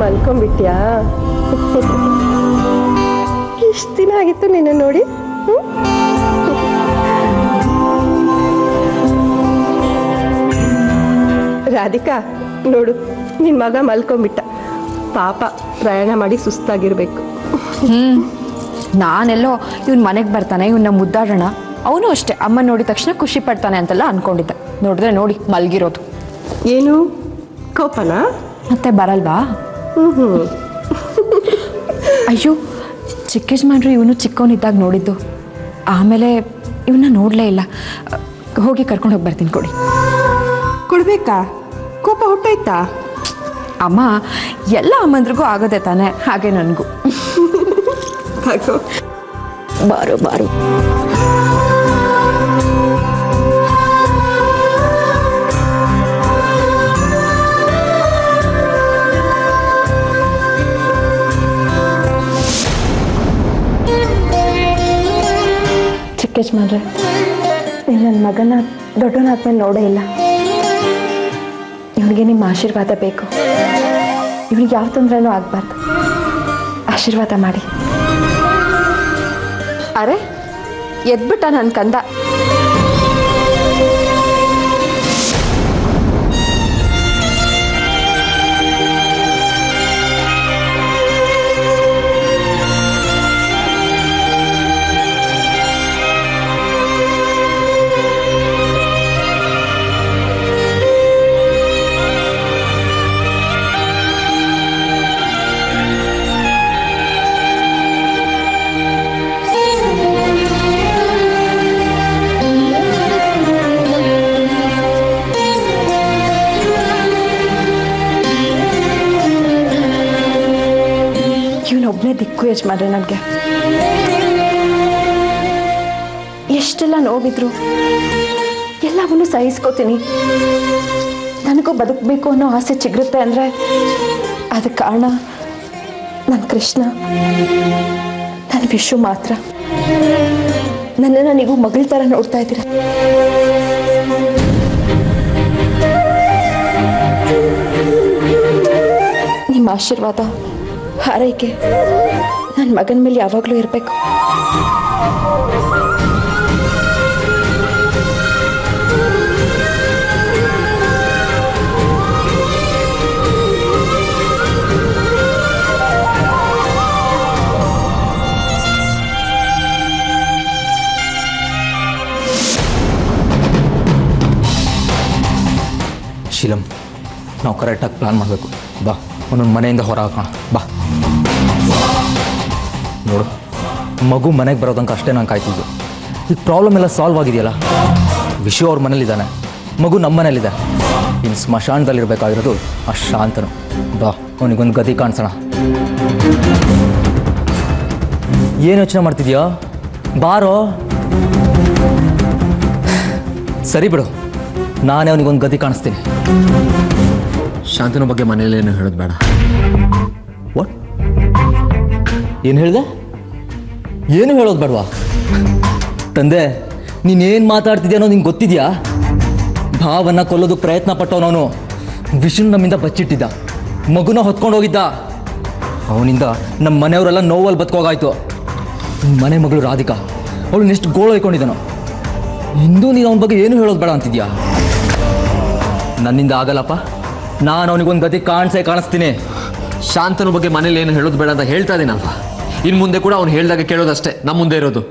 ಮಲ್ಕೊಂಡ್ಬಿಟ್ಯಾ? ಇಷ್ಟು ದಿನ ಆಗಿತ್ತು ನಿನ್ನ ನೋಡಿ. ರಾಧಿಕಾ ನೋಡು, ನಿನ್ನ ಮಗ ಮಲ್ಕೊಂಡ್ಬಿಟ್ಟ. ಪಾಪ ಪ್ರಯಾಣ ಮಾಡಿ ಸುಸ್ತಾಗಿರ್ಬೇಕು. ನಾನೆಲ್ಲೋ ಇವನ್ ಮನೆಗೆ ಬರ್ತಾನೆ, ಇವನ್ನ ಮುದ್ದಾಡೋಣ, ಅವನು ಅಷ್ಟೇ ಅಮ್ಮ ನೋಡಿದ ತಕ್ಷಣ ಖುಷಿ ಪಡ್ತಾನೆ ಅಂತೆಲ್ಲ ಅನ್ಕೊಂಡಿದ್ದೆ. ನೋಡಿದ್ರೆ ನೋಡಿ ಮಲ್ಗಿರೋದು. ಏನು ಕೋಪನಾ? ಮತ್ತೆ ಬರಲ್ವಾ? ಅಯ್ಯೋ, ಚಿಕ್ಕ ಯಜಮಾನ್ರು ಇವನು ಚಿಕ್ಕವನಿದ್ದಾಗ ನೋಡಿದ್ದು, ಆಮೇಲೆ ಇವನ್ನ ನೋಡಲೇ ಇಲ್ಲ. ಹೋಗಿ ಕರ್ಕೊಂಡು ಹೋಗಿ ಬರ್ತೀನಿ. ಕೊಡ್ಬೇಕಾ? ಕೋಪ ಹುಟ್ಟಾಯ್ತಾ? ಅಮ್ಮ, ಎಲ್ಲ ಅಮ್ಮಂದ್ರಿಗೂ ಆಗೋದೆ ತಾನೆ, ಹಾಗೆ ನನಗೂ. ಬಾರು ಬಾರು. ಚಿಕ್ಕ ಯಜಮಾನ್ರೆ, ನೀವು ನನ್ನ ಮಗನ ದೊಡ್ಡವನಾದ್ಮೇಲೆ ನೋಡೇ ಇಲ್ಲ. ಇವನಿಗೆ ನಿಮ್ಮ ಆಶೀರ್ವಾದ ಬೇಕು. ಇವನಿಗೆ ಯಾವ ತೊಂದರೆನೂ ಆಗಬಾರ್ದು. ಆಶೀರ್ವಾದ ಮಾಡಿ. ಅರೆ, ಎದ್ಬಿಟ್ಟ ನನ್ನ ಕಂದ. ಇವನೊಬ್ಬನೇ ದಿಕ್ಕು ಯಜಮಾನ್ರೆ ನನಗೆ. ಎಷ್ಟೆಲ್ಲ ನೋವಿದ್ರು ಎಲ್ಲವನ್ನೂ ಸಹಿಸ್ಕೋತೀನಿ. ನನಗೂ ಬದುಕಬೇಕು ಅನ್ನೋ ಆಸೆ ಚಿಗುರುತ್ತೆ ಅಂದರೆ ಅದಕ್ಕೆ ಕಾರಣ ನನ್ನ ಕೃಷ್ಣ, ನನ್ನ ವಿಶ್ವ ಮಾತ್ರ. ನನ್ನನ್ನು ನೀವು ಮಗಳ ಥರ ನೋಡ್ತಾ ಇದ್ದೀರ. ನಿಮ್ಮ ಆಶೀರ್ವಾದ, ಹಾರೈಕೆ ನನ್ನ ಮಗನ ಮೇಲೆ ಯಾವಾಗಲೂ ಇರಬೇಕು. ಶೀಲಂ, ನಾವು ಕರೆಕ್ಟಾಗಿ ಪ್ಲಾನ್ ಮಾಡಬೇಕು. ಬಾ, ಒಂದೊಂದು ಮನೆಯಿಂದ ಹೊರ ಹಾಕೋಣ. ಬಾ ನೋಡು, ಮಗು ಮನೆಗೆ ಬರೋ ತನಕ ಅಷ್ಟೇ ನಾನು ಕಾಯ್ತಿದ್ದು. ಈಗ ಪ್ರಾಬ್ಲಮ್ ಎಲ್ಲ ಸಾಲ್ವ್ ಆಗಿದೆಯಲ್ಲ. ವಿಶ್ವ ಅವ್ರ ಮನೇಲಿದ್ದಾನೆ, ಮಗು ನಮ್ಮ ಮನೇಲಿದೆ. ಇನ್ನು ಸ್ಮಶಾನದಲ್ಲಿರಬೇಕಾಗಿರೋದು ಆ ಶಾಂತನು. ಬಾ, ಅವನಿಗೊಂದು ಗತಿ ಕಾಣಿಸೋಣ. ಏನು ಯೋಚನೆ ಮಾಡ್ತಿದ್ಯಾ? ಬಾರೋ. ಸರಿ ಬಿಡು, ನಾನೇ ಅವನಿಗೊಂದು ಗತಿ ಕಾಣಿಸ್ತೀನಿ. ಶಾಂತನ ಬಗ್ಗೆ ಮನೇಲಿ ಏನು ಹೇಳೋದು ಬೇಡ. ವಾಟ್? ಏನು ಹೇಳಿದೆ? ಏನು ಹೇಳೋದು ಬೇಡವಾ? ತಂದೆ, ನೀನೇನು ಮಾತಾಡ್ತಿದ್ಯಾ ಅನ್ನೋದು ನಿಂಗೆ ಗೊತ್ತಿದೆಯಾ? ಭಾವನ್ನ ಕೊಲ್ಲೋದಕ್ಕೆ ಪ್ರಯತ್ನ ಪಟ್ಟವನವನು ವಿಷ್ಣು ನಮ್ಮಿಂದ ಬಚ್ಚಿಟ್ಟಿದ್ದ, ಮಗುನ ಹೊತ್ಕೊಂಡು ಹೋಗಿದ್ದ. ಅವನಿಂದ ನಮ್ಮ ಮನೆಯವರೆಲ್ಲ ನೋವಲ್ಲಿ ಬದುಕೋಗಾಯ್ತು. ಮನೆ ಮಗಳು ರಾಧಿಕಾ, ಅವಳು ನೆಷ್ಟು ಗೋಳು ಹೊಯ್ಕೊಂಡಿದ್ದಾನೋ. ಇಂದು ನೀನು ಅವನ ಬಗ್ಗೆ ಏನು ಹೇಳೋದು ಬೇಡ ಅಂತಿದ್ಯಾ? ನನ್ನಿಂದ ಆಗಲ್ಲಪ್ಪ. ನಾನು ಅವನಿಗೊಂದು ಗತಿ ಕಾಣಿಸ್ತೀನಿ. ಶಾಂತನ ಬಗ್ಗೆ ಮನೇಲಿ ಏನು ಹೇಳೋದು ಬೇಡ ಅಂತ ಹೇಳ್ತಾ ಇದ್ದೀನಲ್ವಾ. ಇನ್ನು ಮುಂದೆ ಕೂಡ ಅವ್ನು ಹೇಳ್ದಾಗ ಕೇಳೋದಷ್ಟೇ ನಮ್ಮ ಮುಂದೆ ಇರೋದು.